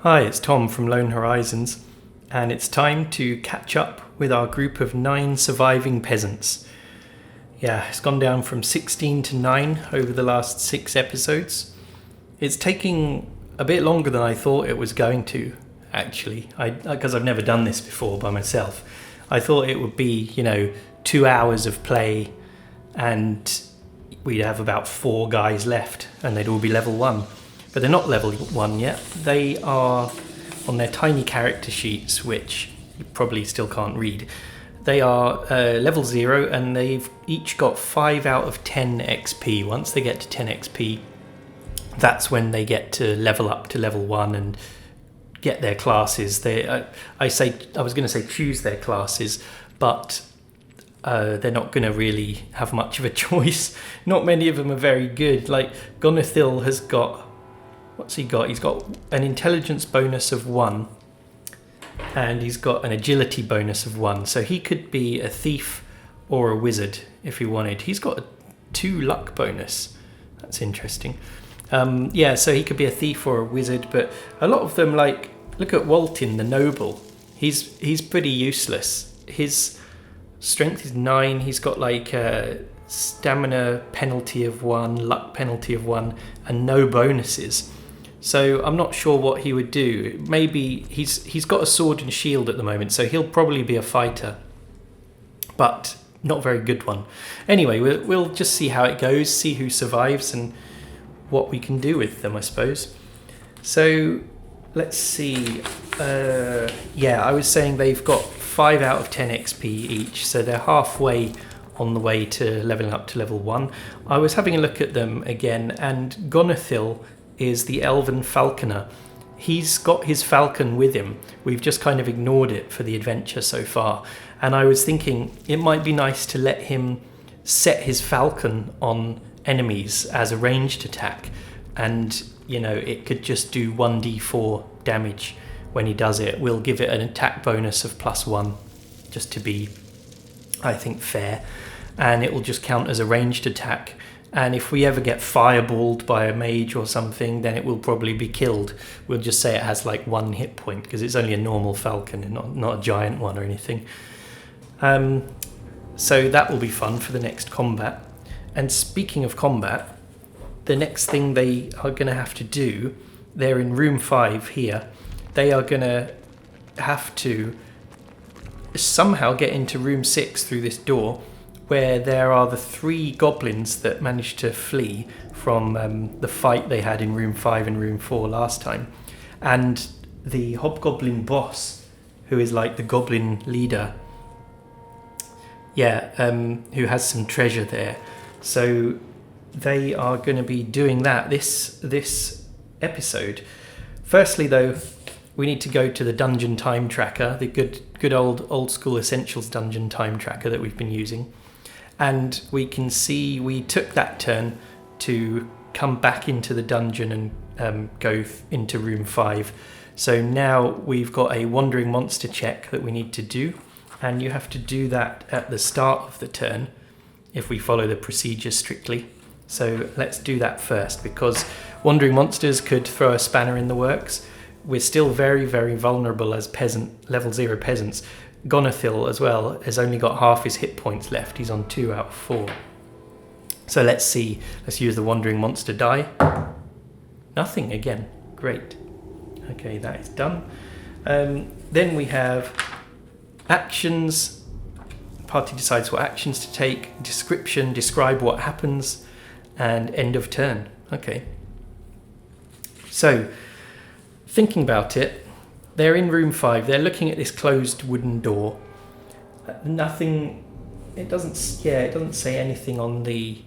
Hi, it's Tom from Lone Horizons, and it's time to catch up with our group of 9 surviving peasants. Yeah, it's gone down from 16 to 9 over the last 6 episodes. It's taking a bit longer than I thought it was going to, actually, because I've never done this before by myself. I thought it would be, 2 hours of play and we'd have about 4 guys left and they'd all be level 1. But they're not level 1 yet. They are on their tiny character sheets, which you probably still can't read. They are level 0 and they've each got 5 out of 10 XP. Once they get to 10 XP, that's when they get to level up to level 1 and get their classes. I was going to say choose their classes, but they're not going to really have much of a choice. Not many of them are very good. Like Gonithil has got... What's he got? He's got an intelligence bonus of 1 and he's got an agility bonus of 1. So he could be a thief or a wizard if he wanted. He's got a 2 luck bonus. That's interesting. So he could be a thief or a wizard, but a lot of them, like, look at Waltin, the noble. He's pretty useless. His strength is 9. He's got like a stamina penalty of 1, luck penalty of 1, and no bonuses. So I'm not sure what he would do. Maybe he's got a sword and shield at the moment, so he'll probably be a fighter, but not a very good one. Anyway, we'll just see how it goes, see who survives and what we can do with them, I suppose. So let's see. I was saying they've got 5 out of 10 XP each, so they're halfway on the way to leveling up to level 1. I was having a look at them again, and Gonithil is the elven falconer. He's got his falcon with him. We've just kind of ignored it for the adventure so far. And I was thinking it might be nice to let him set his falcon on enemies as a ranged attack. And, it could just do 1d4 damage when he does it. We'll give it an attack bonus of +1, just to be, I think, fair. And it will just count as a ranged attack. And if we ever get fireballed by a mage or something, then it will probably be killed. We'll just say it has like 1 hit point because it's only a normal falcon and not a giant one or anything. So that will be fun for the next combat. And speaking of combat, the next thing they are going to have to do, they're in room 5 here. They are going to have to somehow get into room 6 through this door, where there are the 3 goblins that managed to flee from the fight they had in room 5 and room 4 last time. And the hobgoblin boss, who is like the goblin leader, who has some treasure there. So they are going to be doing that this episode. Firstly, though, we need to go to the dungeon time tracker, the good old school essentials dungeon time tracker that we've been using. And we can see we took that turn to come back into the dungeon and go into room 5. So now we've got a wandering monster check that we need to do. And you have to do that at the start of the turn if we follow the procedure strictly. So let's do that first, because wandering monsters could throw a spanner in the works. We're still very, very vulnerable as level 0 peasants. Gonithil as well has only got half his hit points left. He's on 2 out of 4. So let's see. Let's use the wandering monster die. Nothing again. Great. Okay, that is done. Then we have actions. The party decides what actions to take. Description, describe what happens. And end of turn. Okay. So, thinking about it, they're in room 5. They're looking at this closed wooden door. Nothing. It doesn't say anything on the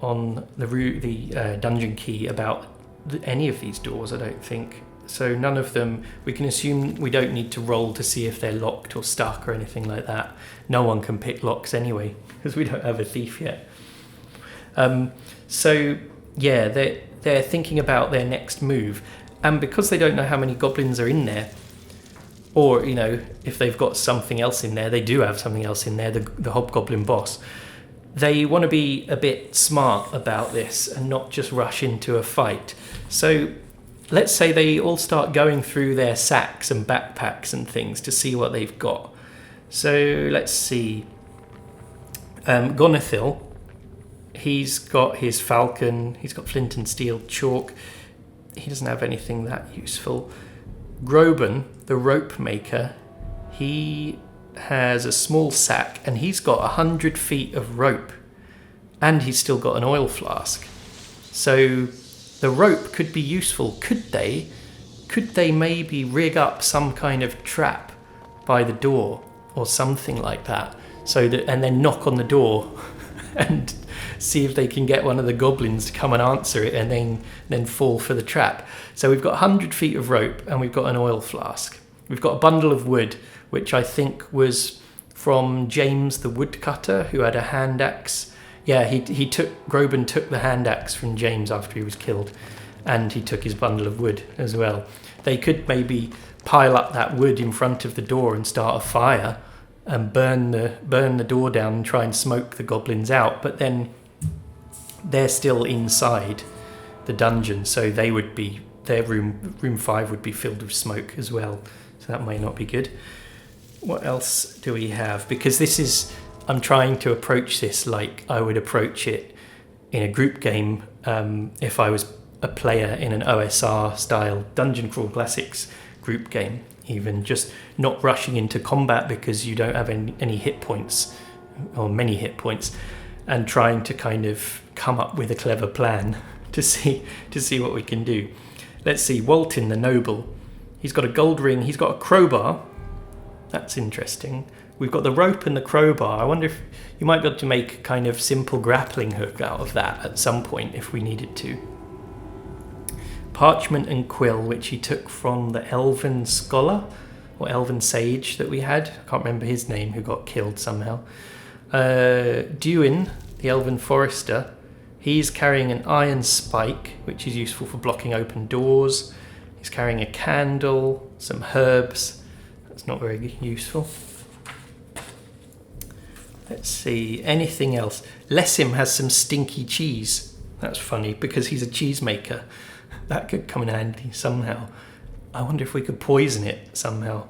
dungeon key about any of these doors, I don't think. So none of them. We can assume we don't need to roll to see if they're locked or stuck or anything like that. No one can pick locks anyway because we don't have a thief yet. They're thinking about their next move, and because they don't know how many goblins are in there. Or, if they've got something else in there, they do have something else in there, the hobgoblin boss. They want to be a bit smart about this and not just rush into a fight. So let's say they all start going through their sacks and backpacks and things to see what they've got. So let's see. Gonithil, he's got his falcon, he's got flint and steel, chalk. He doesn't have anything that useful. Groban, the rope maker, he has a small sack and he's got 100 feet of rope, and he's still got an oil flask. So the rope could be useful. Could they maybe rig up some kind of trap by the door or something like that, so that, and then knock on the door and see if they can get one of the goblins to come and answer it, and then fall for the trap. So we've got 100 feet of rope and we've got an oil flask. We've got a bundle of wood, which I think was from James the woodcutter, who had a hand axe. Yeah, Groban took the hand axe from James after he was killed, and he took his bundle of wood as well. They could maybe pile up that wood in front of the door and start a fire and burn the door down and try and smoke the goblins out, but then they're still inside the dungeon, so they would be, their room 5 would be filled with smoke as well, so that might not be good. What else do we have? Because I'm trying to approach this like I would approach it in a group game if I was a player in an OSR style Dungeon Crawl Classics group game, even just not rushing into combat because you don't have any hit points or many hit points, and trying to kind of come up with a clever plan to see what we can do. Let's see, Walton the Noble, he's got a gold ring, he's got a crowbar. That's interesting. We've got the rope and the crowbar. I wonder if you might be able to make a kind of simple grappling hook out of that at some point if we needed to. Parchment and quill, which he took from the elven scholar or elven sage that we had. I can't remember his name, who got killed somehow. Duin, the elven forester, he's carrying an iron spike, which is useful for blocking open doors. He's carrying a candle, some herbs. That's not very useful. Let's see, anything else? Lessim has some stinky cheese. That's funny because he's a cheese maker. That could come in handy somehow. I wonder if we could poison it somehow.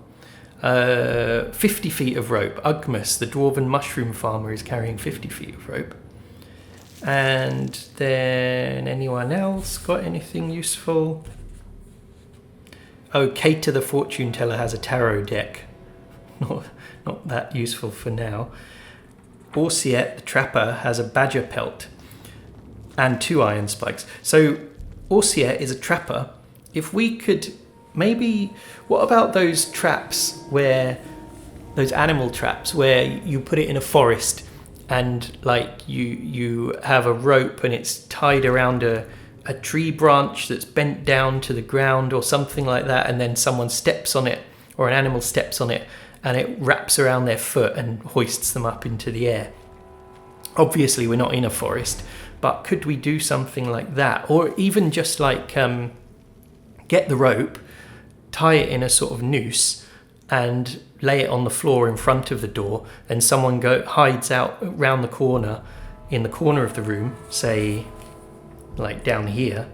50 feet of rope. Ugmus, the dwarven mushroom farmer, is carrying 50 feet of rope. And then anyone else got anything useful? Oh, Cater the fortune teller has a tarot deck. Not that useful for now. Orsiet the trapper has a badger pelt and 2 iron spikes. So Orsiet is a trapper. If we could maybe, what about those traps those animal traps where you put it in a forest and like you have a rope and it's tied around a tree branch that's bent down to the ground or something like that, and then someone steps on it or an animal steps on it and it wraps around their foot and hoists them up into the air. Obviously we're not in a forest, but could we do something like that? Or even just like get the rope, tie it in a sort of noose and lay it on the floor in front of the door, then someone hides out around the corner, in the corner of the room, say like down here,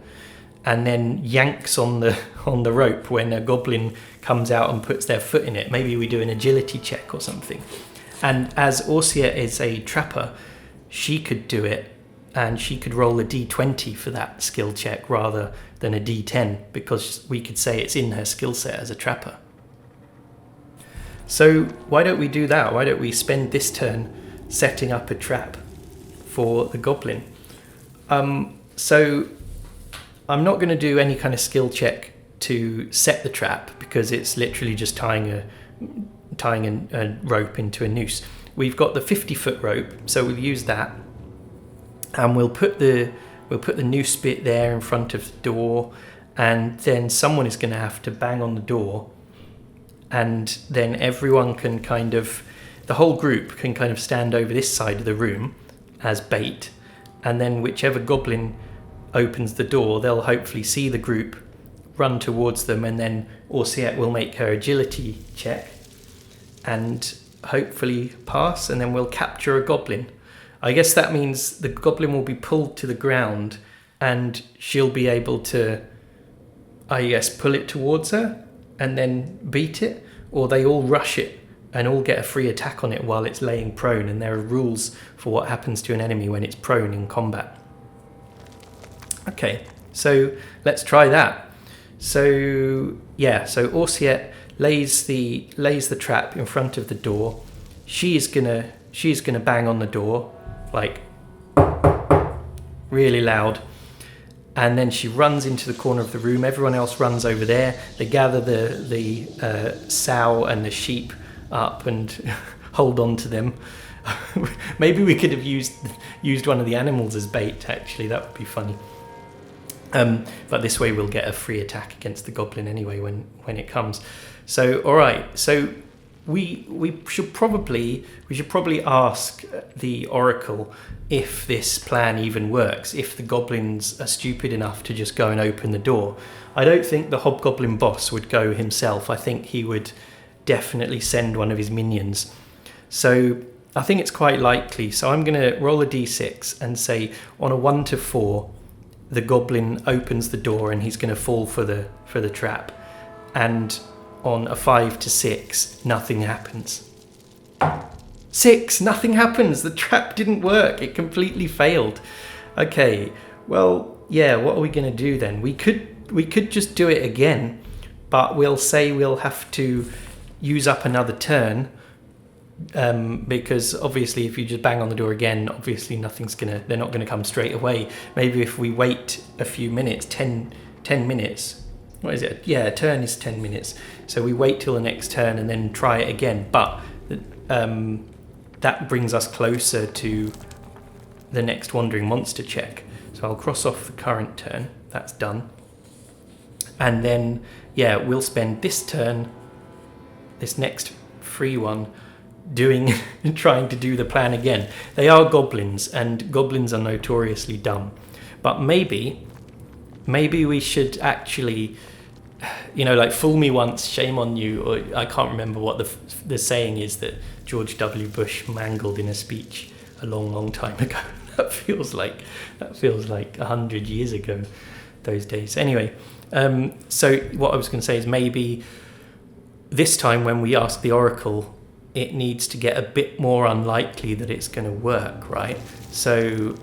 and then yanks on the rope when a goblin comes out and puts their foot in it. Maybe we do an agility check or something. And as Orsia is a trapper, she could do it, and she could roll a d20 for that skill check rather than a d10, because we could say it's in her skill set as a trapper. So why don't we do that? Why don't we spend this turn setting up a trap for the goblin? So I'm not going to do any kind of skill check to set the trap, because it's literally just tying a rope into a noose. We've got the 50-foot rope, so we'll use that, and we'll put the noose bit there in front of the door, and then someone is going to have to bang on the door, and then everyone can the whole group can kind of stand over this side of the room as bait, and then whichever goblin opens the door, they'll hopefully see the group, run towards them, and then Orsiet will make her agility check and hopefully pass, and then we'll capture a goblin. I guess that means the goblin will be pulled to the ground and she'll be able to I guess, pull it towards her and then beat it, or they all rush it and all get a free attack on it while it's laying prone, and there are rules for what happens to an enemy when it's prone in combat. Okay, so let's try that. So Orsiet lays the trap in front of the door. She's gonna bang on the door, like really loud, and then she runs into the corner of the room. Everyone else runs over there. They gather the sow and the sheep up and hold on to them. Maybe we could have used one of the animals as bait. Actually, that would be funny. But this way we'll get a free attack against the goblin anyway when it comes. So all right, so we should probably ask the oracle if this plan even works, if the goblins are stupid enough to just go and open the door. I don't think the hobgoblin boss would go himself. I think he would definitely send one of his minions. So I think it's quite likely. So I'm going to roll a d6 and say on a 1 to 4, the goblin opens the door and he's going to fall for the trap. And on a 5 to 6, nothing happens. 6, nothing happens. The trap didn't work. It completely failed. Okay, well, yeah, what are we going to do then? We could just do it again, but we'll say we'll have to use up another turn, because obviously if you just bang on the door again, obviously they're not going to come straight away. Maybe if we wait a few minutes, 10 minutes. What is it? Yeah, a turn is 10 minutes. So we wait till the next turn and then try it again. But that brings us closer to the next wandering monster check. So I'll cross off the current turn. That's done. And then, yeah, we'll spend this turn, this next free one, trying to do the plan again. They are goblins, and goblins are notoriously dumb. But maybe we should actually, like, fool me once, shame on you. Or I can't remember what the saying is that George W. Bush mangled in a speech a long, long time ago. That feels like 100 years ago, those days. Anyway, so what I was going to say is maybe this time when we ask the oracle, it needs to get a bit more unlikely that it's going to work, right? So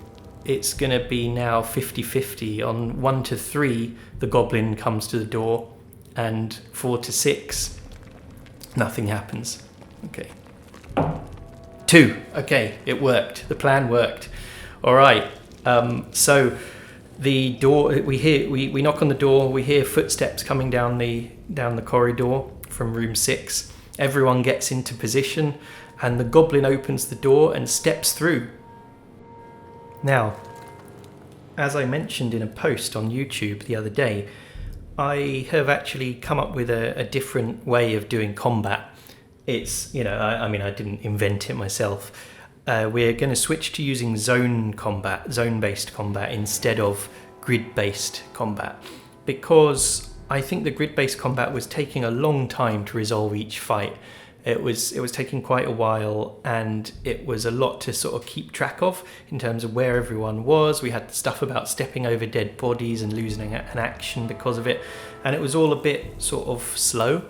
it's going to be now 50-50. On 1 to 3, the goblin comes to the door, and 4 to 6, nothing happens. Okay. 2. Okay, it worked. The plan worked. All right. So the door, we knock on the door. We hear footsteps coming down the corridor from room 6. Everyone gets into position, and the goblin opens the door and steps through. Now, as I mentioned in a post on YouTube the other day, I have actually come up with a different way of doing combat. It's, I didn't invent it myself. We're going to switch to using zone-based combat instead of grid-based combat, because I think the grid-based combat was taking a long time to resolve each fight. It was taking quite a while, and it was a lot to sort of keep track of in terms of where everyone was. We had stuff about stepping over dead bodies and losing an action because of it, and it was all a bit sort of slow.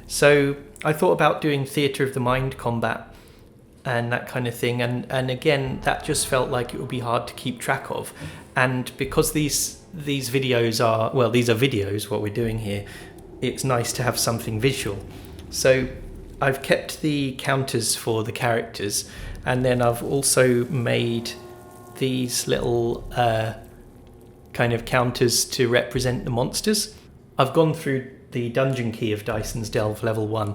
So I thought about doing theatre of the mind combat and that kind of thing, and again, that just felt like it would be hard to keep track of. And because these videos are, these are videos, what we're doing here, it's nice to have something visual. So I've kept the counters for the characters, and then I've also made these little kind of counters to represent the monsters. I've gone through the dungeon key of Dyson's Delve level 1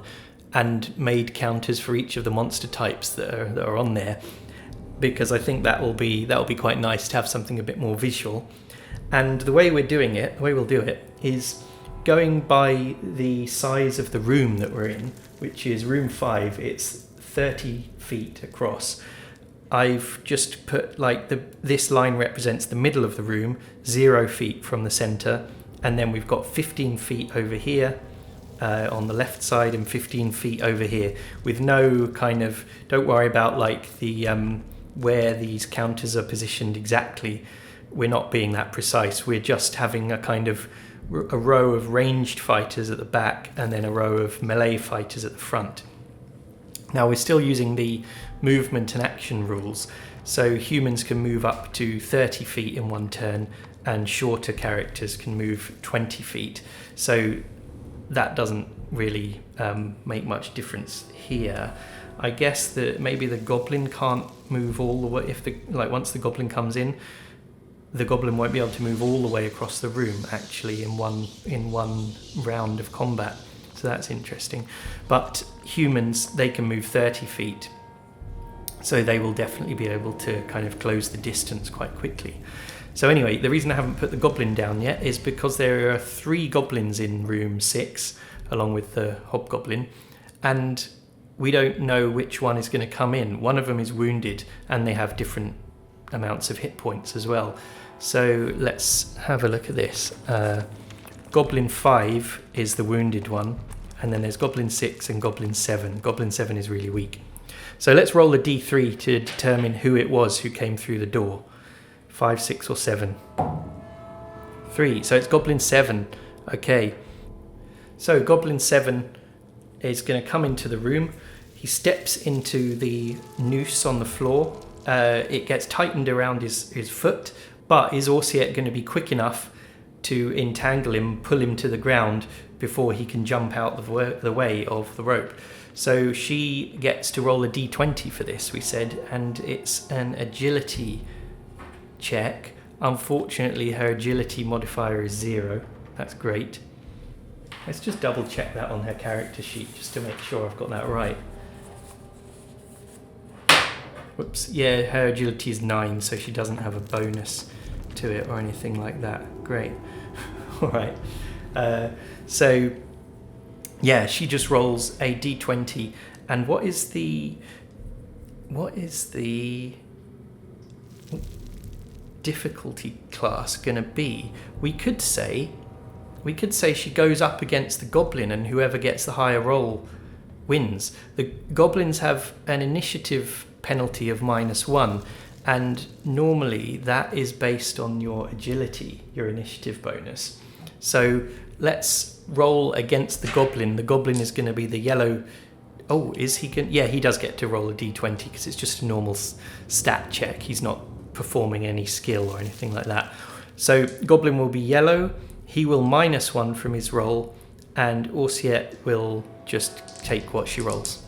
and made counters for each of the monster types that are on there, because I think that will be quite nice to have something a bit more visual. And the way we'll do it is going by the size of the room that we're in, which is room 5. It's 30 feet across. I've just put this line represents the middle of the room, 0 feet from the center, and then we've got 15 feet over here on the left side and 15 feet over here, with no kind of, don't worry about the where these counters are positioned exactly. We're not being that precise. We're just having a kind of a row of ranged fighters at the back and then a row of melee fighters at the front. Now we're still using the movement and action rules, so humans can move up to 30 feet in one turn and shorter characters can move 20 feet. So that doesn't really make much difference here. I guess that maybe the goblin can't move all the way. Once the goblin comes in, the goblin won't be able to move all the way across the room actually in one round of combat. So that's interesting. But humans, they can move 30 feet. So they will definitely be able to kind of close the distance quite quickly. So anyway, the reason I haven't put the goblin down yet is because there are 3 goblins in room 6, along with the hobgoblin, and we don't know which one is going to come in. One of them is wounded, and they have different amounts of hit points as well. So let's have a look at this. Goblin 5 is the wounded one, and then there's Goblin 6 and Goblin 7. Goblin 7 is really weak. So let's roll a d3 to determine who it was who came through the door. 5, 6 or 7? 3. So it's Goblin 7. Okay. So Goblin 7 is going to come into the room. He steps into the noose on the floor. It gets tightened around his foot, but is Orsiet going to be quick enough to entangle him, pull him to the ground before he can jump out the way of the rope? So she gets to roll a d20 for this, we said, and it's an agility check. Unfortunately, her agility modifier is 0. That's great. Let's just double check that on her character sheet just to make sure I've got that right. Whoops, yeah, her agility is 9, so she doesn't have a bonus to it or anything like that. Great. All right. So, yeah, she just rolls a d20. And what is the difficulty class going to be? We could say she goes up against the goblin, and whoever gets the higher roll wins. The goblins have an initiative penalty of -1, and normally that is based on your agility, your initiative bonus. So let's roll against the goblin. The goblin is going to be the yellow. Oh, is he going? Yeah, he does get to roll a d20 because it's just a normal stat check. He's not performing any skill or anything like that. So goblin will be yellow. He will -1 from his roll, and Orsiet will just take what she rolls.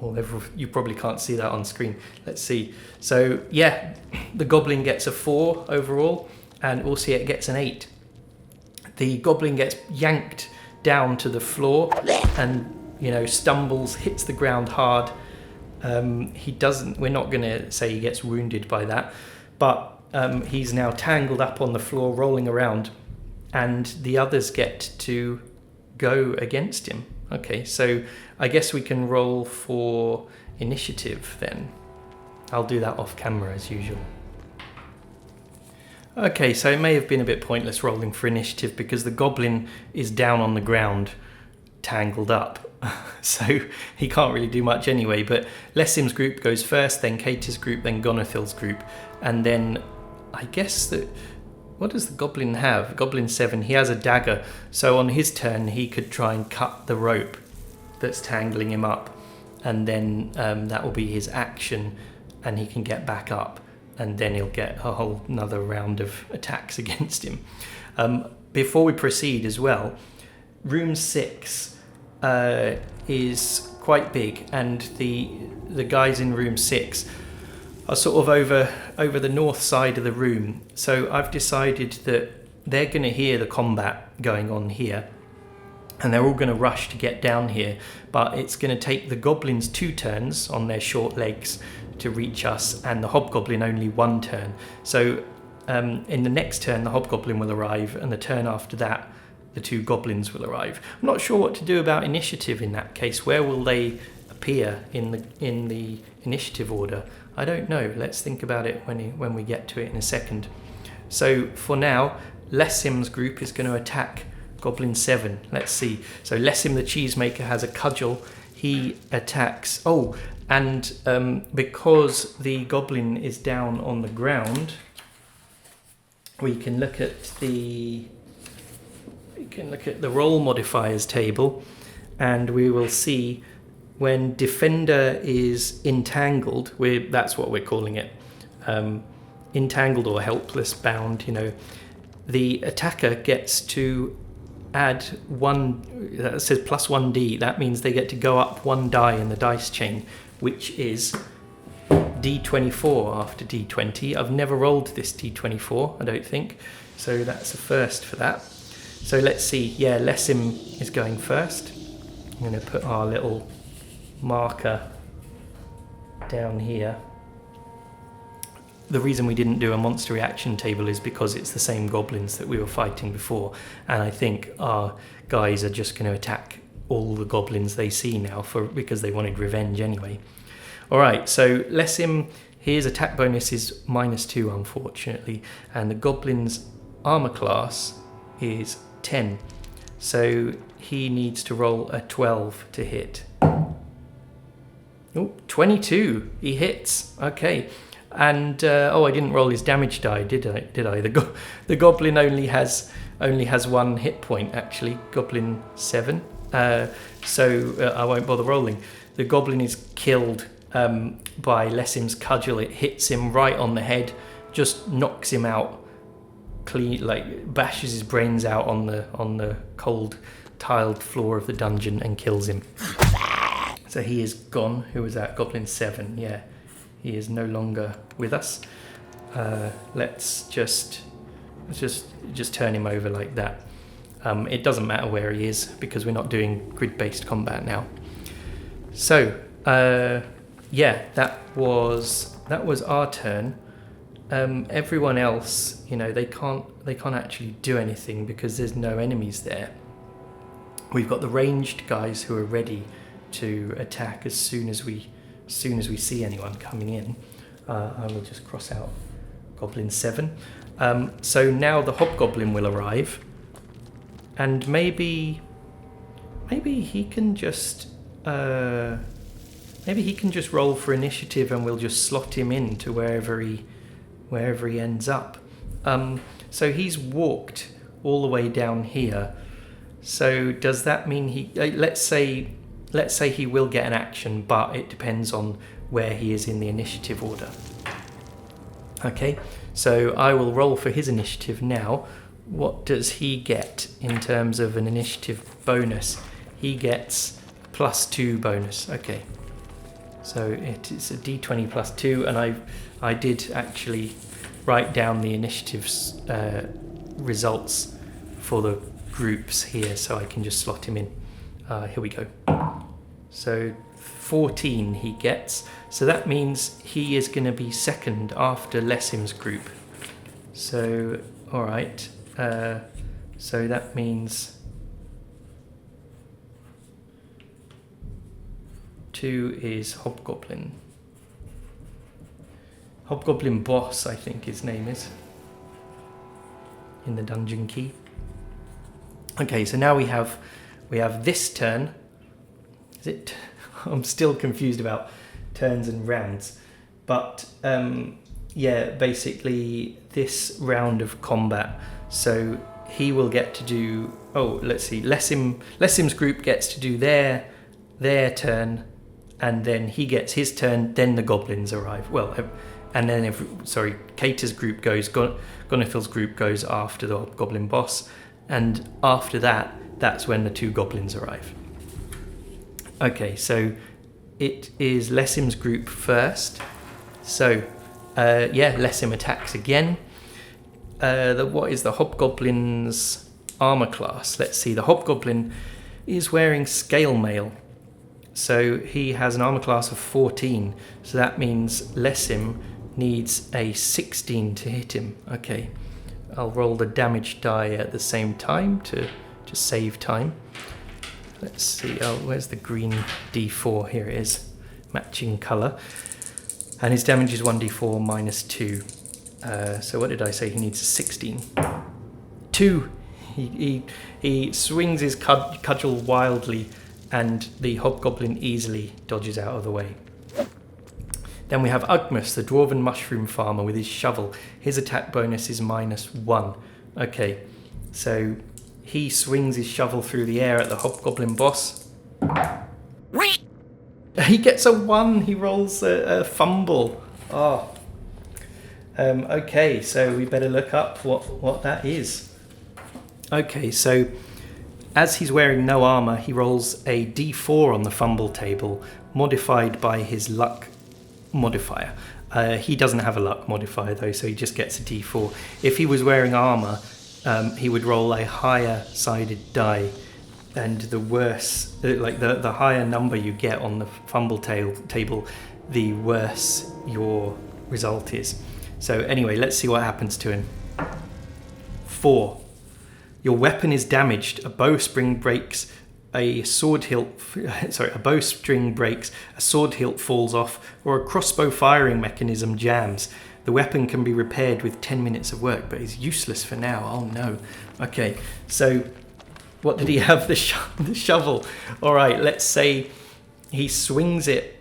Oh, you probably can't see that on screen. Let's see. So yeah, the goblin gets a 4 overall, and Orsiet gets an 8. The goblin gets yanked down to the floor and, stumbles, hits the ground hard. We're not going to say he gets wounded by that, but he's now tangled up on the floor, rolling around, and the others get to go against him. Okay, so I guess we can roll for initiative then. I'll do that off camera as usual. Okay, so it may have been a bit pointless rolling for initiative because the goblin is down on the ground, tangled up. So he can't really do much anyway, but Lessim's group goes first, then Kate's group, then Gonathil's group, and then I guess that... What does the goblin have? Goblin 7, he has a dagger, so on his turn he could try and cut the rope that's tangling him up, and then that will be his action, and he can get back up, and then he'll get a whole another round of attacks against him. Before we proceed as well, room 6 is quite big, and the guys in room 6 are sort of over the north side of the room. So I've decided that they're going to hear the combat going on here, and they're all going to rush to get down here, but it's going to take the goblins 2 turns on their short legs to reach us, and the hobgoblin only 1 turn. So in the next turn the hobgoblin will arrive, and the turn after that the 2 goblins will arrive. I'm not sure what to do about initiative in that case. Where will they appear in the initiative order? I don't know. Let's think about it when we get to it in a second. So for now, Lessim's group is going to attack Goblin 7. Let's see. So Lessim the cheesemaker has a cudgel. He attacks... Oh, and because the goblin is down on the ground, we can look at the roll modifiers table, and we will see when defender is entangled, that's what we're calling it, entangled or helpless, bound, the attacker gets to add one, that says plus 1d, that means they get to go up one die in the dice chain, which is d24 after d20. I've never rolled this d24, I don't think, so that's a first for that. So let's see, yeah, Lessim is going first. I'm going to put our little marker down here. The reason we didn't do a monster reaction table is because it's the same goblins that we were fighting before, and I think our guys are just going to attack all the goblins they see now because they wanted revenge anyway. Alright, so Lessim, his attack bonus is -2 unfortunately, and the goblin's armor class is 10, so he needs to roll a 12 to hit. Oh, 22, he hits, okay. And I didn't roll his damage die, did I? The goblin only has 1 hit point actually, goblin 7. So I won't bother rolling. The goblin is killed by Lessim's cudgel. It hits him right on the head, just knocks him out clean, like bashes his brains out on the cold tiled floor of the dungeon and kills him. So he is gone. Who was that? Goblin 7. Yeah. He is no longer with us. Let's just turn him over like that. It doesn't matter where he is because we're not doing grid-based combat now. So yeah, that was our turn. Everyone else, they can't actually do anything because there's no enemies there. We've got the ranged guys who are ready to attack as soon as we see anyone coming in. I will just cross out Goblin 7. So now the Hobgoblin will arrive, and maybe he can just roll for initiative, and we'll just slot him into wherever he ends up. So he's walked all the way down here. So does that mean let's say he will get an action, but it depends on where he is in the initiative order. Okay, so I will roll for his initiative now. What does he get in terms of an initiative bonus? He gets +2 bonus. Okay, so it's a d20 +2, and I did actually write down the initiative's results for the groups here, so I can just slot him in. Here we go. So 14 he gets. So that means he is going to be second after Lessim's group. So, alright. So that means 2 is Hobgoblin. Hobgoblin Boss, I think his name is, in the dungeon key. Okay, so now we have this turn. Is it? I'm still confused about turns and rounds, but yeah, basically this round of combat. So he will get to do. Oh, let's see. Lessim's group gets to do their turn, and then he gets his turn. Then the goblins arrive. Well, and then Kater's group goes. Gonifil's group goes after the goblin boss, and after that, that's when the 2 goblins arrive. Okay, so it is Lessim's group first. So, yeah, Lessim attacks again. What is the Hobgoblin's armor class? Let's see, the Hobgoblin is wearing scale mail. So he has an armor class of 14. So that means Lessim needs a 16 to hit him. Okay, I'll roll the damage die at the same time to save time. Let's see, where's the green D4? Here it is, matching colour. And his damage is 1d4 -2. So what did I say? He needs a 16. 2! He swings his cudgel wildly, and the Hobgoblin easily dodges out of the way. Then we have Ugmus, the dwarven mushroom farmer, with his shovel. His attack bonus is -1. Okay, so he swings his shovel through the air at the hobgoblin boss. He gets a 1. He rolls a fumble. Oh. Okay, so we better look up what that is. Okay, so as he's wearing no armor, he rolls a d4 on the fumble table, modified by his luck modifier. He doesn't have a luck modifier though, so he just gets a d4. If he was wearing armor, he would roll a higher sided die, and the worse, like the higher number you get on the fumble table, the worse your result is. So anyway, let's see what happens to him. 4. Your weapon is damaged. A bowstring breaks. A bowstring breaks. A sword hilt falls off, or a crossbow firing mechanism jams. The weapon can be repaired with 10 minutes of work, but is useless for now. Oh no. Okay, so what did he have? The shovel. All right, let's say he swings it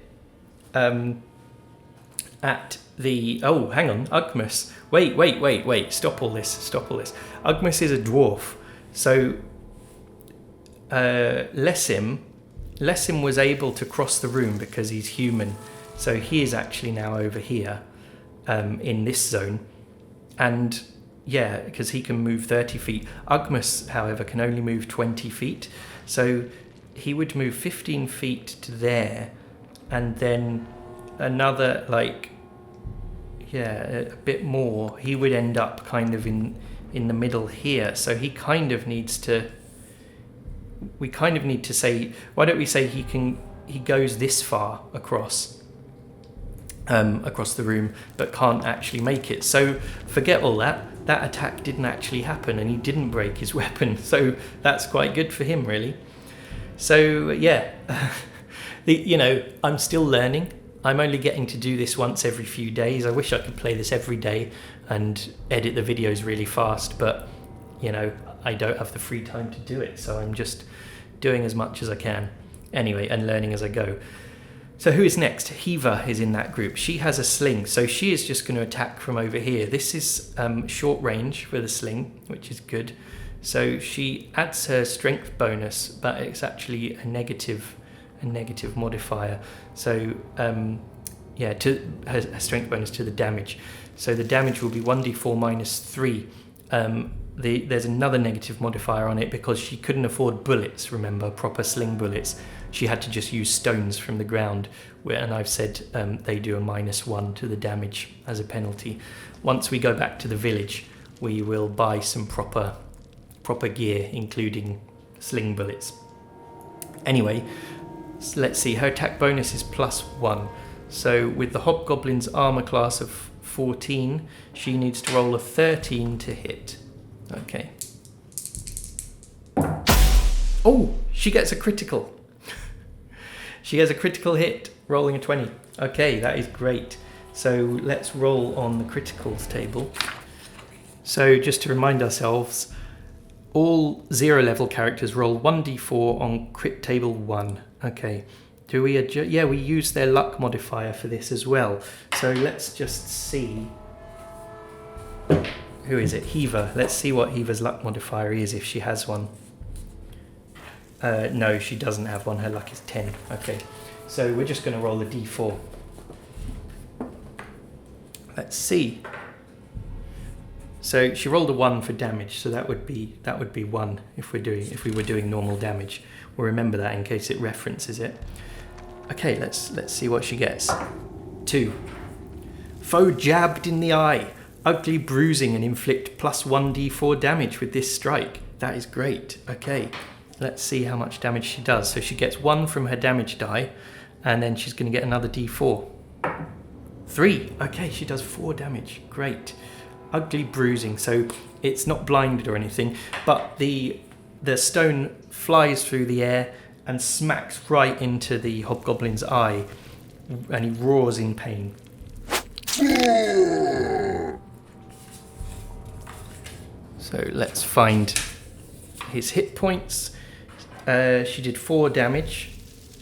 at the... Oh, hang on, Ugmus. Wait. Stop all this. Ugmus is a dwarf. So Lessim was able to cross the room because he's human. So he is actually now over here in this zone. And yeah, because he can move 30 feet. Ugmus, however, can only move 20 feet. So he would move 15 feet to there, and then another, a bit more. He would end up kind of in the middle here. So he kind of needs to... We kind of need to say... Why don't we say he goes this far across the room, but can't actually make it. So forget all that. That attack didn't actually happen, and he didn't break his weapon. So that's quite good for him, really. So yeah, I'm still learning. I'm only getting to do this once every few days. I wish I could play this every day and edit the videos really fast, but I don't have the free time to do it. So I'm just doing as much as I can anyway, and learning as I go. So who is next? Hiva is in that group. She has a sling, so she is just going to attack from over here. This is short range with a sling, which is good. So she adds her strength bonus, but it's actually a negative modifier. So to her strength bonus to the damage. So the damage will be 1d4 minus 3. There's another negative modifier on it because she couldn't afford bullets, remember, proper sling bullets. She had to just use stones from the ground, and I've said they do a -1 to the damage as a penalty. Once we go back to the village, we will buy some proper gear, including sling bullets. Anyway, let's see, her attack bonus is +1. So with the hobgoblin's armor class of 14, she needs to roll a 13 to hit. Okay. Oh, she gets a critical. She has a critical hit, rolling a 20. Okay, that is great. So let's roll on the criticals table. So just to remind ourselves, all 0 level characters roll 1d4 on crit table 1. Okay. Do we adjust? Yeah, we use their luck modifier for this as well. So let's just see. Who is it? Hiva. Let's see what Hiva's luck modifier is, if she has one. No, she doesn't have one. Her luck is 10. Okay. So we're just going to roll a d4. Let's see. So she rolled a 1 for damage, so that would be 1 if we were doing normal damage. We'll remember that in case it references it. Okay, let's see what she gets. 2. Foe jabbed in the eye. Ugly bruising and inflict +1d4 damage with this strike. That is great. Okay, let's see how much damage she does. So she gets 1 from her damage die, and then she's going to get another d4. 3. Okay, she does 4 damage. Great. Ugly bruising. So it's not blinded or anything, but the stone flies through the air and smacks right into the hobgoblin's eye, and he roars in pain. So let's find his hit points. She did 4 damage.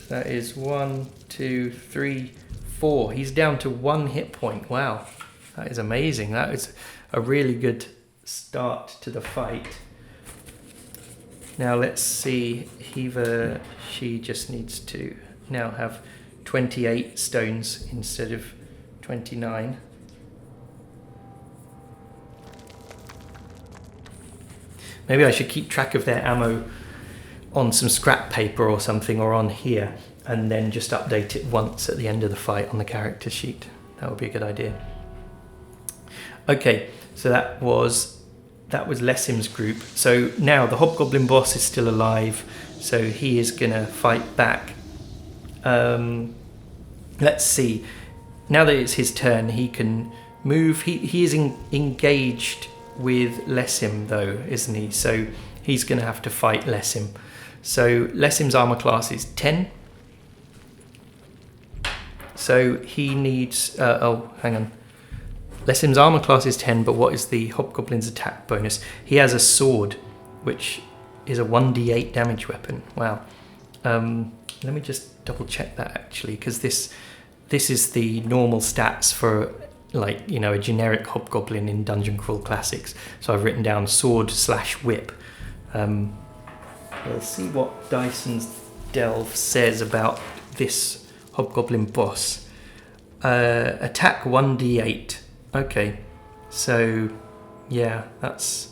That is 1, 2, 3, 4. He's down to 1 hit point. Wow, that is amazing. That is a really good start to the fight. Now let's see, she just needs to now have 28 stones instead of 29. Maybe I should keep track of their ammo on some scrap paper or something, or on here, and then just update it once at the end of the fight on the character sheet. That would be a good idea. Okay, so that was Lessim's group. So now the hobgoblin boss is still alive, so he is gonna fight back. Let's see. Now that it's his turn, he can move. He is engaged with Lessim though, isn't he? So he's gonna have to fight Lessim. So Lessim's armor class is 10. So he needs, hang on. Lessim's armor class is 10, but what is the hobgoblin's attack bonus? He has a sword, which is a 1d8 damage weapon. Wow. Let me just double check that actually, because this is the normal stats for, like, you know, a generic hobgoblin in Dungeon Crawl Classics. So I've written down sword/whip. We'll see what Dyson's Delve says about this hobgoblin boss. Attack 1d8. Okay, so yeah, that's...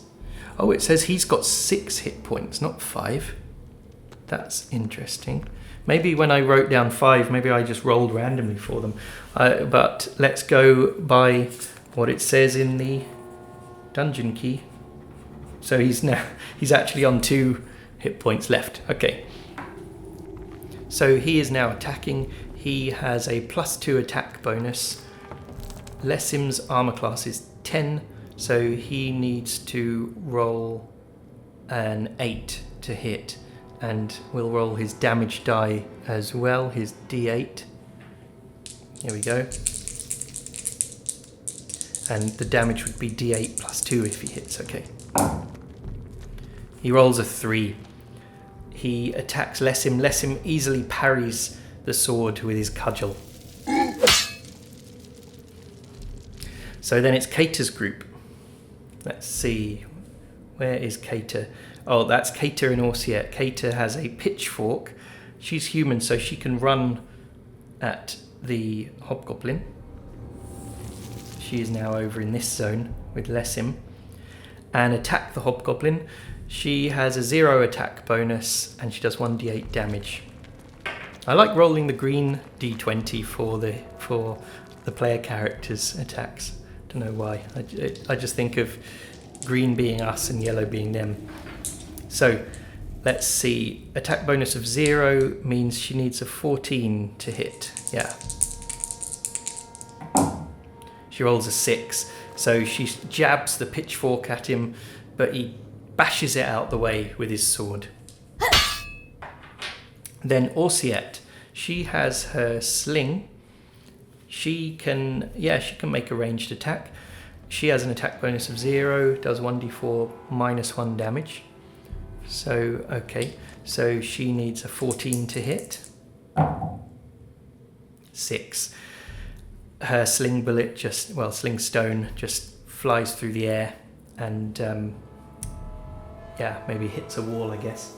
Oh, it says he's got 6 hit points, not 5. That's interesting. Maybe when I wrote down 5, maybe I just rolled randomly for them. But let's go by what it says in the dungeon key. So he's actually on 2 hit points left. Okay. So he is now attacking. He has a +2 attack bonus. Lessim's armor class is 10, so he needs to roll an 8 to hit, and we'll roll his damage die as well, his d8. Here we go. And the damage would be d8 +2 if he hits, okay. He rolls a 3. He attacks Lessim. Lessim easily parries the sword with his cudgel. So then it's Kater's group. Let's see, where is Kater? Oh, that's Kater and Orsiet. Kater has a pitchfork. She's human, so she can run at the hobgoblin. She is now over in this zone with Lessim, and attack the hobgoblin. She has a 0 attack bonus, and she does 1d8 damage. I like rolling the green d20 for the player characters' attacks. Don't know why. I just think of green being us and yellow being them. So let's see. Attack bonus of 0 means she needs a 14 to hit. Yeah. She rolls a 6. So she jabs the pitchfork at him, but he bashes it out the way with his sword. Then Orsiet, she has her sling. She can make a ranged attack. She has an attack bonus of 0, does 1d4 -1 damage. So, okay. So she needs a 14 to hit. 6. Her sling bullet sling stone just flies through the air and, maybe hits a wall, I guess.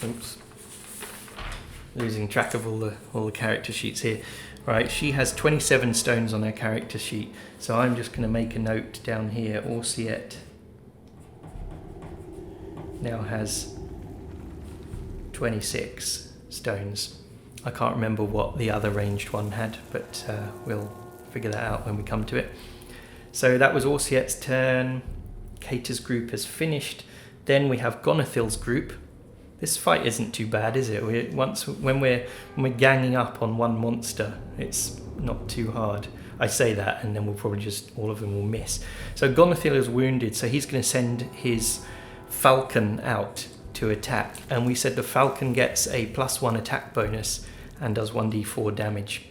Oops. Losing track of all the character sheets here. Right, she has 27 stones on her character sheet, so I'm just going to make a note down here. Orsiet now has 26 stones. I can't remember what the other ranged one had, but we'll figure that out when we come to it. So that was Orsiet's turn. Kater's group has finished. Then we have Gonathil's group. This fight isn't too bad, is it? When we're ganging up on one monster, it's not too hard. I say that, and then we'll probably all of them will miss. So Gonathil is wounded, so he's going to send his falcon out to attack. And we said the falcon gets a +1 attack bonus and does 1d4 damage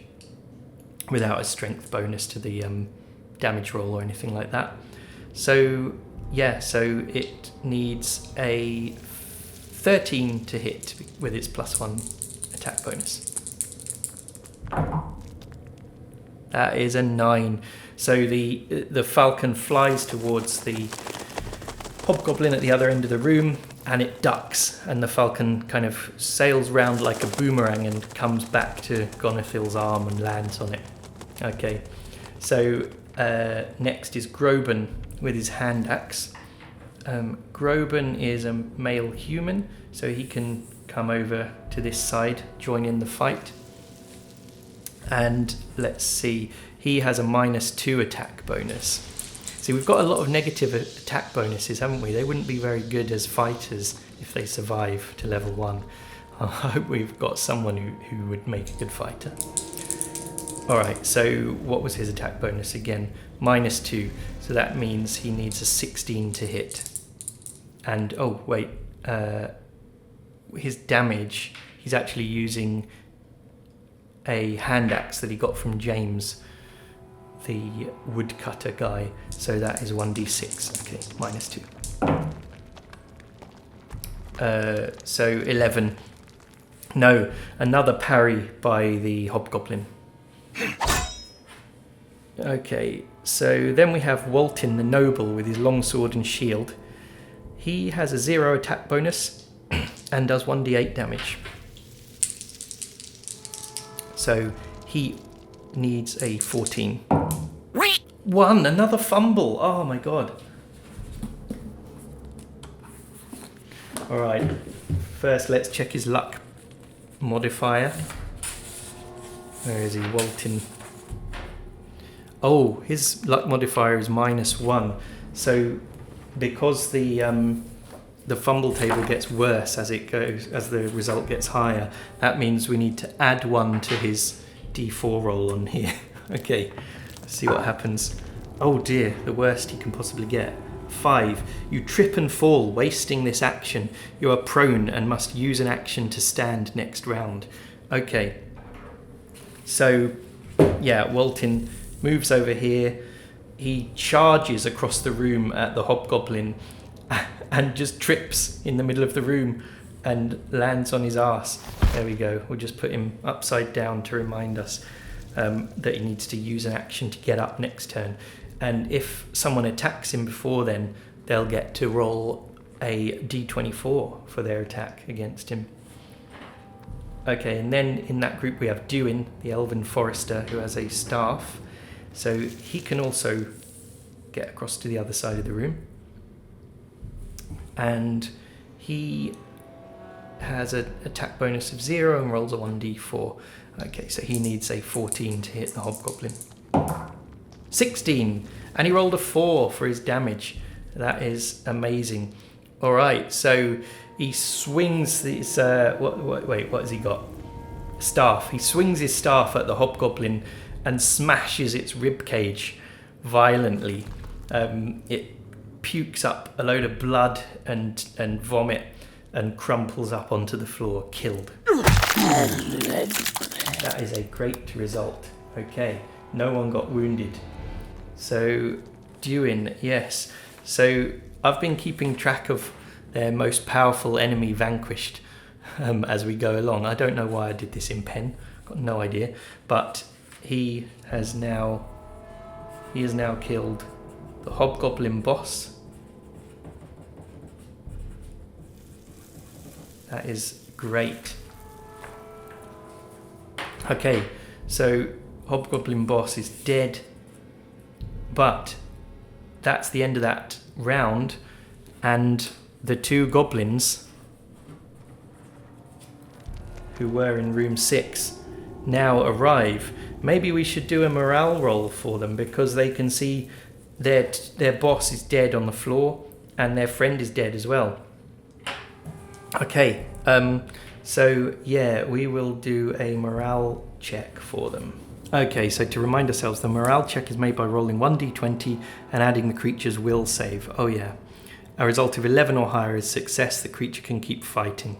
without a strength bonus to the damage roll or anything like that. So yeah, so it needs a 13 to hit with its +1 attack bonus. That is a 9. So the falcon flies towards the hobgoblin at the other end of the room, and it ducks, and the falcon kind of sails round like a boomerang and comes back to Gonithil's arm and lands on it. Okay, so next is Groban with his hand axe. Groban is a male human, so he can come over to this side, join in the fight. And let's see, he has a -2 attack bonus. See, we've got a lot of negative attack bonuses, haven't we? They wouldn't be very good as fighters if they survive to level 1. I hope we've got someone who would make a good fighter. Alright, so what was his attack bonus again? -2, so that means he needs a 16 to hit. And, oh wait, his damage, he's actually using a hand axe that he got from James, the woodcutter guy, so that is 1d6. Okay, -2. So 11. No, another parry by the hobgoblin. Okay, so then we have Waltin the noble with his longsword and shield. He has a 0 attack bonus and does 1d8 damage. So he needs a 14. 1, another fumble. Oh my god. Alright, first let's check his luck modifier. Where is he? Waltin. Oh, his luck modifier is -1. So because the fumble table gets worse as it goes, as the result gets higher, that means we need to add 1 to his d4 roll on here. Okay, let's see what happens. Oh dear, the worst he can possibly get. 5. You trip and fall, wasting this action. You are prone and must use an action to stand next round. Okay, so yeah, Waltin moves over here. He charges across the room at the hobgoblin and just trips in the middle of the room and lands on his arse. There we go. We'll just put him upside down to remind us that he needs to use an action to get up next turn. And if someone attacks him before then, they'll get to roll a d24 for their attack against him. Okay, and then in that group we have Duin, the elven forester, who has a staff. So he can also get across to the other side of the room. And he has an attack bonus of 0 and rolls a 1d4. Okay, so he needs a 14 to hit the hobgoblin. 16! And he rolled a 4 for his damage. That is amazing. Alright, so he swings his... what has he got? Staff. He swings his staff at the hobgoblin and smashes its ribcage violently. It pukes up a load of blood and vomit and crumples up onto the floor, killed. That is a great result. Okay, no one got wounded. So, Duin, yes. So, I've been keeping track of their most powerful enemy vanquished as we go along. I don't know why I did this in pen, got no idea. But he has now killed the hobgoblin boss. That is great. Okay, so hobgoblin boss is dead, but that's the end of that round, and the 2 goblins who were in room 6 now arrive. Maybe we should do a morale roll for them, because they can see their boss is dead on the floor and their friend is dead as well. Okay, so yeah, we will do a morale check for them. Okay, so to remind ourselves, the morale check is made by rolling 1d20 and adding the creature's will save. Oh yeah. A result of 11 or higher is success. The creature can keep fighting.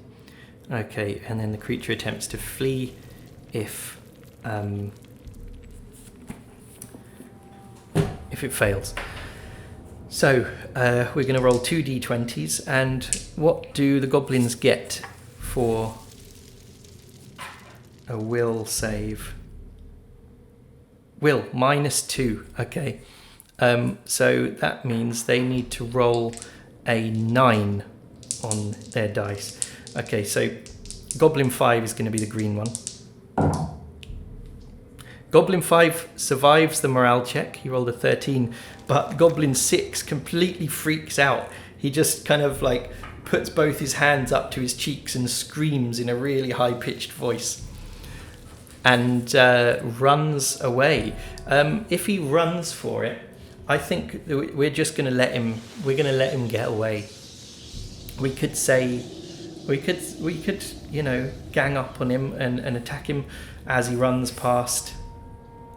Okay, and then the creature attempts to flee if it fails. So, we're going to roll 2 d20s, and what do the goblins get for a will save? Will, -2. Okay. So that means they need to roll a 9 on their dice. Okay, so Goblin 5 is going to be the green one. Goblin 5 survives the morale check. He rolled a 13, but Goblin 6 completely freaks out. He just kind of like puts both his hands up to his cheeks and screams in a really high-pitched voice and runs away. If he runs for it, I think we're just going to let him. We're going to let him get away. We could say, we could, gang up on him and attack him as he runs past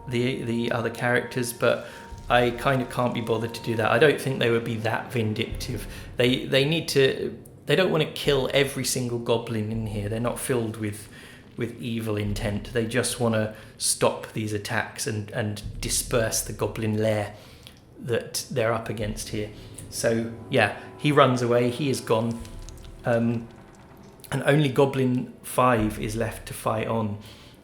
the other characters, but I kind of can't be bothered to do that. I don't think they would be that vindictive. They need to. They don't want to kill every single goblin in here. They're not filled with evil intent. They just want to stop these attacks and disperse the goblin lair that they're up against here. So yeah, he runs away. He is gone, and only Goblin 5 is left to fight on.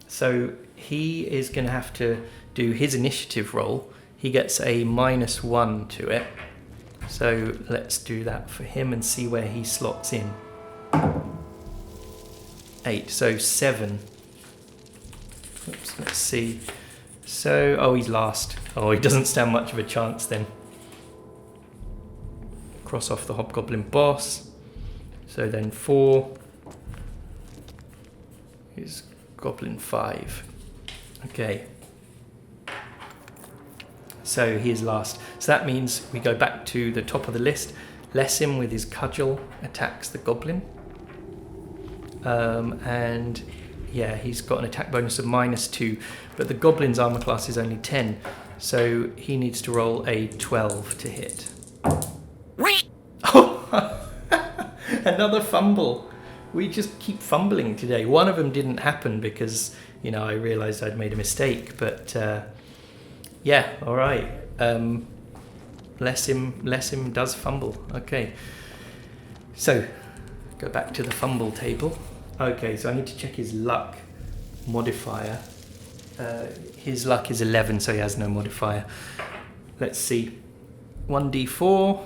So he is going to have to do his initiative roll. He gets a -1 to it. So let's do that for him and see where he slots in. 8, so 7. Oops, let's see. So, he's last. Oh, he doesn't stand much of a chance then. Cross off the Hobgoblin boss. So then 4 is Goblin 5. Okay. So he is last. So that means we go back to the top of the list. Lessim with his cudgel attacks the goblin. And yeah, he's got an attack bonus of -2, but the goblin's armor class is only 10, so he needs to roll a 12 to hit. Oh, another fumble. We just keep fumbling today. One of them didn't happen because, I realized I'd made a mistake, but yeah, all right. Lessim does fumble. Okay. So, go back to the fumble table. Okay, so I need to check his luck modifier. His luck is 11, so he has no modifier. Let's see. 1d4.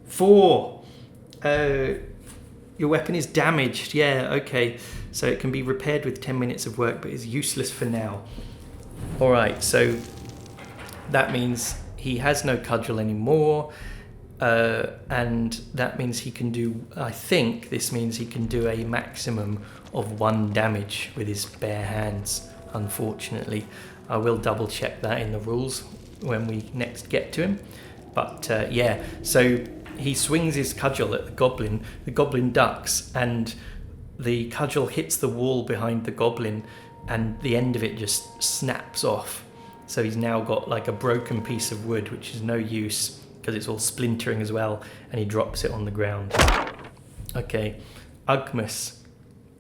4! Your weapon is damaged. Yeah, okay. So it can be repaired with 10 minutes of work, but is useless for now. Alright, so that means he has no cudgel anymore. And that means he can do, I think this means he can do a maximum of 1 damage with his bare hands, unfortunately. I will double check that in the rules when we next get to him. But yeah, so he swings his cudgel at the goblin ducks, and the cudgel hits the wall behind the goblin, and the end of it just snaps off. So he's now got like a broken piece of wood, which is no use, because it's all splintering as well, and he drops it on the ground. Okay, Ugmus.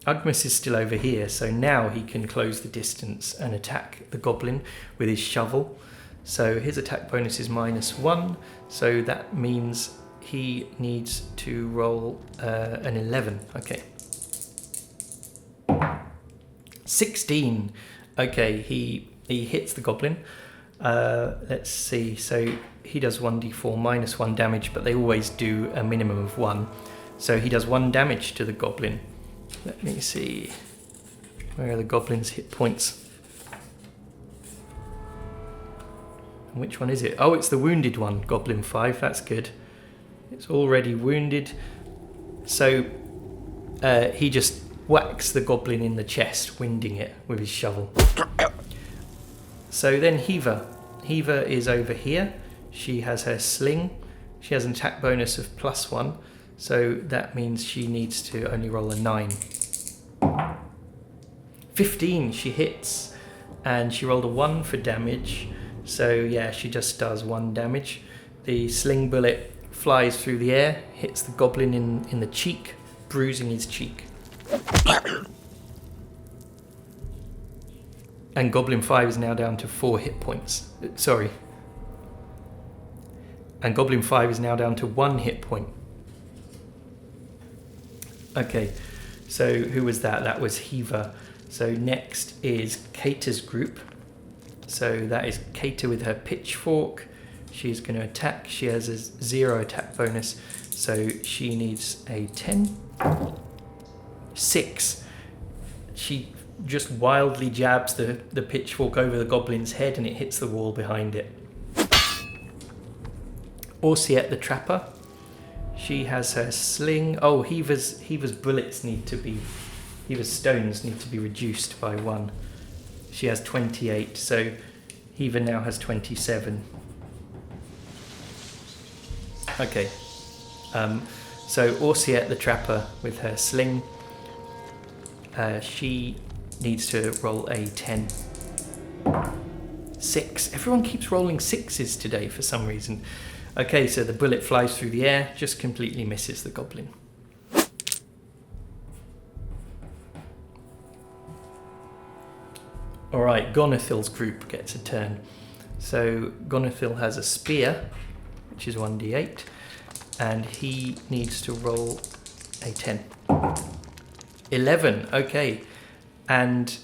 Ugmus is still over here, so now he can close the distance and attack the goblin with his shovel. So his attack bonus is -1, so that means he needs to roll an 11. Okay. 16. Okay, he hits the goblin. Let's see, so he does 1d4 -1 damage, but they always do a minimum of 1. So he does 1 damage to the goblin. Let me see. Where are the goblin's hit points? And which one is it? Oh, it's the wounded one, Goblin 5. That's good. It's already wounded. So he just whacks the goblin in the chest, winding it with his shovel. So then Hiva. Hiva is over here. She has her sling. She has an attack bonus of +1. So that means she needs to only roll a 9. 15, she hits. And she rolled a 1 for damage. So yeah, she just does 1 damage. The sling bullet flies through the air, hits the goblin in the cheek, bruising his cheek. And Goblin 5 is now down to 4 hit points. Sorry. And Goblin 5 is now down to 1 hit point. Okay, so who was that? That was Hiva. So next is Kater's group. So that is Kater with her pitchfork. She's going to attack. She has a 0 attack bonus, so she needs a 10. 6. She just wildly jabs the pitchfork over the goblin's head and it hits the wall behind it. Orsiette the Trapper. She has her sling. Oh, Heaver's bullets need to be... Heaver's stones need to be reduced by 1. She has 28, so Heaver now has 27. Okay. So Orsiette the Trapper with her sling. She needs to roll a 10. 6. Everyone keeps rolling 6s today for some reason. Okay, so the bullet flies through the air, just completely misses the goblin. Alright, Gonithil's group gets a turn. So Gonithil has a spear, which is 1d8, and he needs to roll a 10. 11, okay. And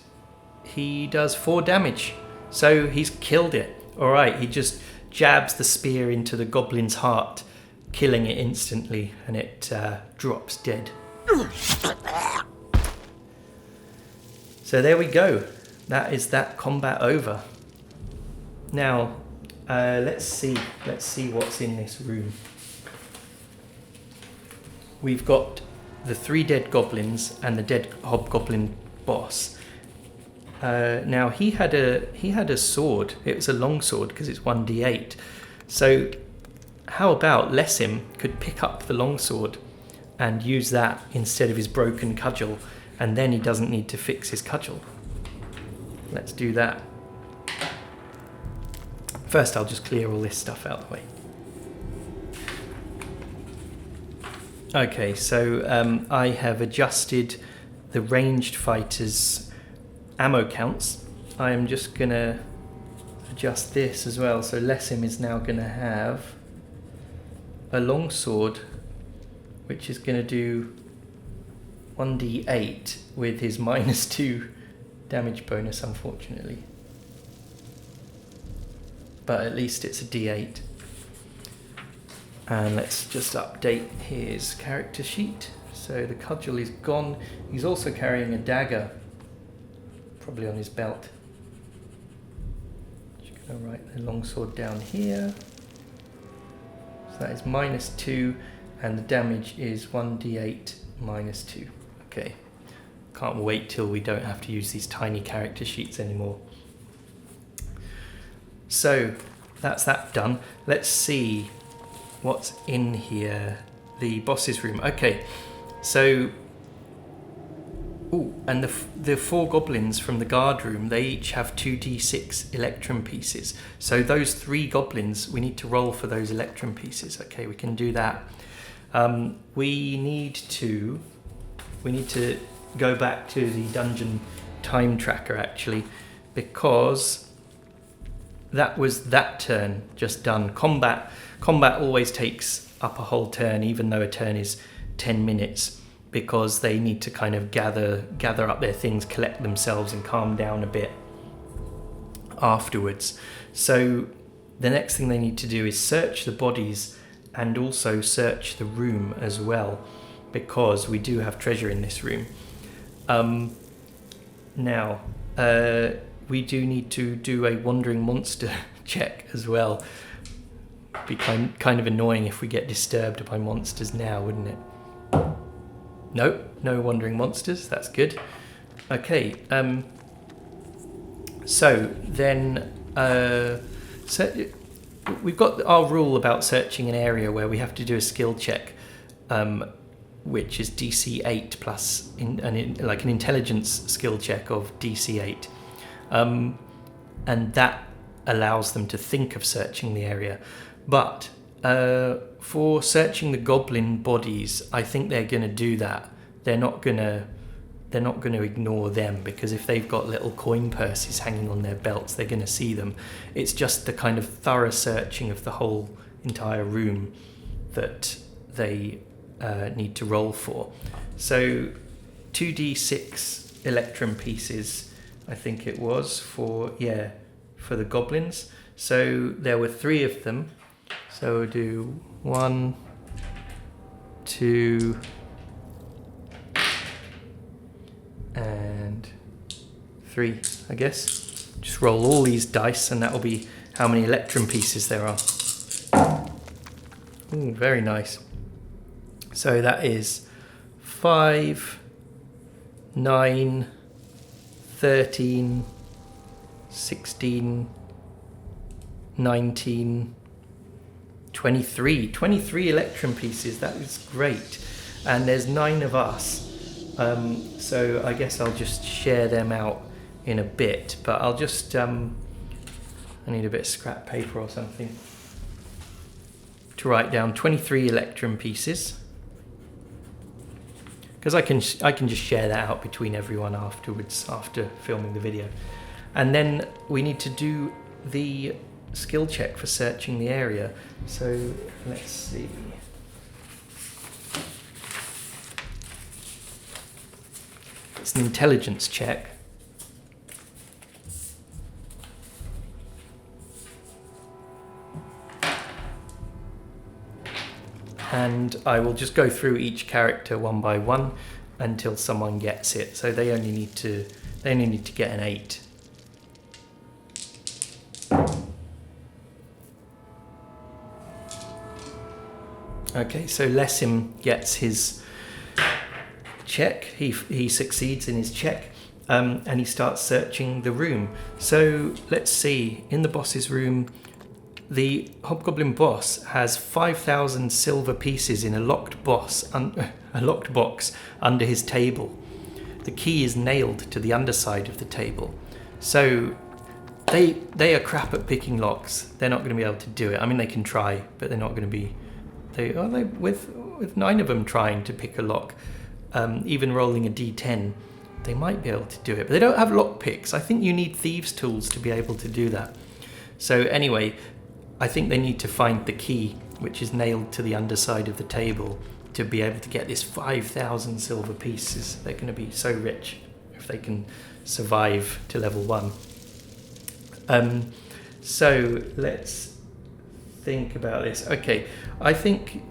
he does 4 damage. So he's killed it. Alright, he just jabs the spear into the goblin's heart, killing it instantly, and it drops dead. So there we go. That is that combat over. Now, let's see what's in this room. We've got the 3 dead goblins and the dead hobgoblin boss. Now he had a sword. It was a long sword because it's 1d8. So how about Lessim could pick up the long sword and use that instead of his broken cudgel, and then he doesn't need to fix his cudgel. Let's do that. First, I'll just clear all this stuff out of the way. Okay, so I have adjusted the ranged fighters' ammo counts. I am just going to adjust this as well. So Lessim is now going to have a long sword, which is going to do 1d8 with his -2 damage bonus, unfortunately. But at least it's a d8. And let's just update his character sheet. So the cudgel is gone. He's also carrying a dagger, probably on his belt. Just going to write the longsword down here. So that is -2, and the damage is 1d8 -2. Okay. Can't wait till we don't have to use these tiny character sheets anymore. So that's that done. Let's see what's in here. The boss's room. Okay, so and the 4 goblins from the guard room, they each have 2d6 electrum pieces. So those 3 goblins, we need to roll for those electrum pieces. Okay, we can do that. We need to go back to the dungeon time tracker actually, because that was that turn just done. Combat always takes up a whole turn, even though a turn is 10 minutes, because they need to kind of gather up their things, collect themselves, and calm down a bit afterwards. So the next thing they need to do is search the bodies and also search the room as well, because we do have treasure in this room. Now, we do need to do a wandering monster check as well. Be kind of annoying if we get disturbed by monsters now, wouldn't it? No wandering monsters. That's good. Okay. So then, we've got our rule about searching an area where we have to do a skill check, which is DC 8 plus like an intelligence skill check of DC 8, and that allows them to think of searching the area. But for searching the goblin bodies, I think they're going to do that. They're not going to ignore them, because if they've got little coin purses hanging on their belts, they're going to see them. It's just the kind of thorough searching of the whole entire room that they need to roll for. So 2d6 electrum pieces, I think it was, for for the goblins. So there were 3 of them. So we'll do 1, 2, and 3, I guess. Just roll all these dice and that will be how many electrum pieces there are. Ooh, very nice. So that is 5, 9, 13, 16, 19, 23. 23 electrum pieces, that is great. And there's 9 of us. So I guess I'll just share them out in a bit, but I'll just, I need a bit of scrap paper or something to write down 23 electrum pieces. Because I can just share that out between everyone afterwards, after filming the video. And then we need to do the skill check for searching the area. So let's see. It's an intelligence check. And I will just go through each character one by one until someone gets it. So they only need to get an 8. Okay, so Lessim gets his check. He succeeds in his check, and he starts searching the room. So let's see, in the boss's room, the hobgoblin boss has 5,000 silver pieces in a locked box under his table. The key is nailed to the underside of the table. So they are crap at picking locks. They're not going to be able to do it. I mean, they can try, but they're not going to be. With 9 of them trying to pick a lock, even rolling a d10, they might be able to do it. But they don't have lock picks. I think you need thieves' tools to be able to do that. So anyway, I think they need to find the key, which is nailed to the underside of the table, to be able to get this 5,000 silver pieces. They're going to be so rich if they can survive to level 1. So let's think about this. Okay, I think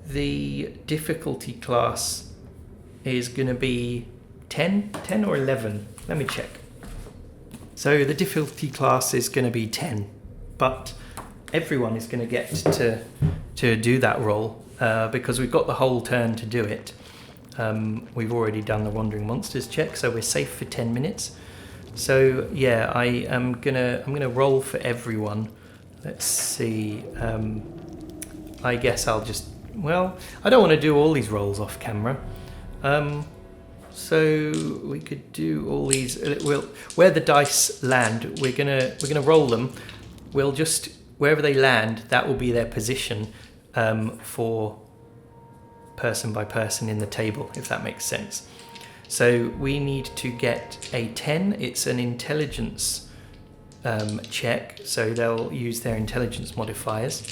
the difficulty class is going to be 10 or 11. Let me check. So the difficulty class is going to be 10, but everyone is going to get to do that roll because we've got the whole turn to do it. We've already done the Wandering Monsters check, so we're safe for 10 minutes. So yeah, I'm gonna roll for everyone. Let's see. I guess I'll just. Well, I don't want to do all these rolls off camera. So we could do all these. Where the dice land, we're gonna roll them. We'll just wherever they land, that will be their position for person by person in the table, if that makes sense. So we need to get a 10. It's an intelligence check, so they'll use their intelligence modifiers.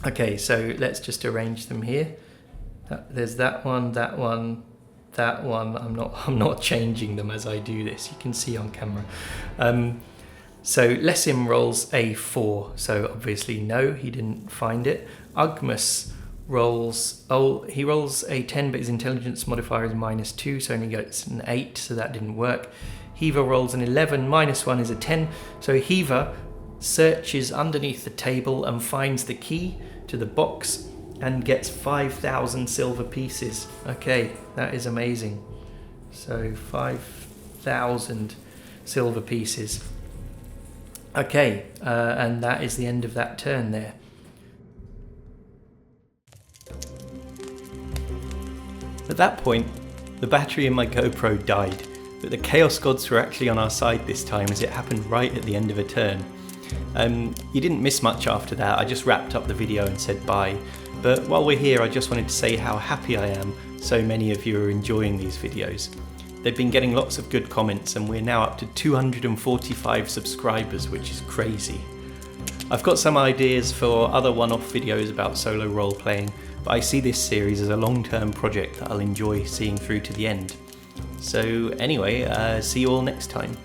Okay, so let's just arrange them here. There's that one, that one, that one. I'm not changing them as I do this. You can see on camera. So Lessim rolls a 4. So obviously no, he didn't find it. Ugmus rolls a 10, but his intelligence modifier is -2, so only gets an 8. So that didn't work. Heaver rolls an 11. -1 is a 10. So Heaver searches underneath the table and finds the key to the box and gets 5,000 silver pieces. Okay, that is amazing. So 5,000 silver pieces. Okay, and that is the end of that turn there. At that point, the battery in my GoPro died, but the Chaos Gods were actually on our side this time, as it happened right at the end of a turn. You didn't miss much after that. I just wrapped up the video and said bye. But while we're here, I just wanted to say how happy I am so many of you are enjoying these videos. They've been getting lots of good comments, and we're now up to 245 subscribers, which is crazy. I've got some ideas for other one-off videos about solo role-playing, but I see this series as a long-term project that I'll enjoy seeing through to the end. So anyway, see you all next time.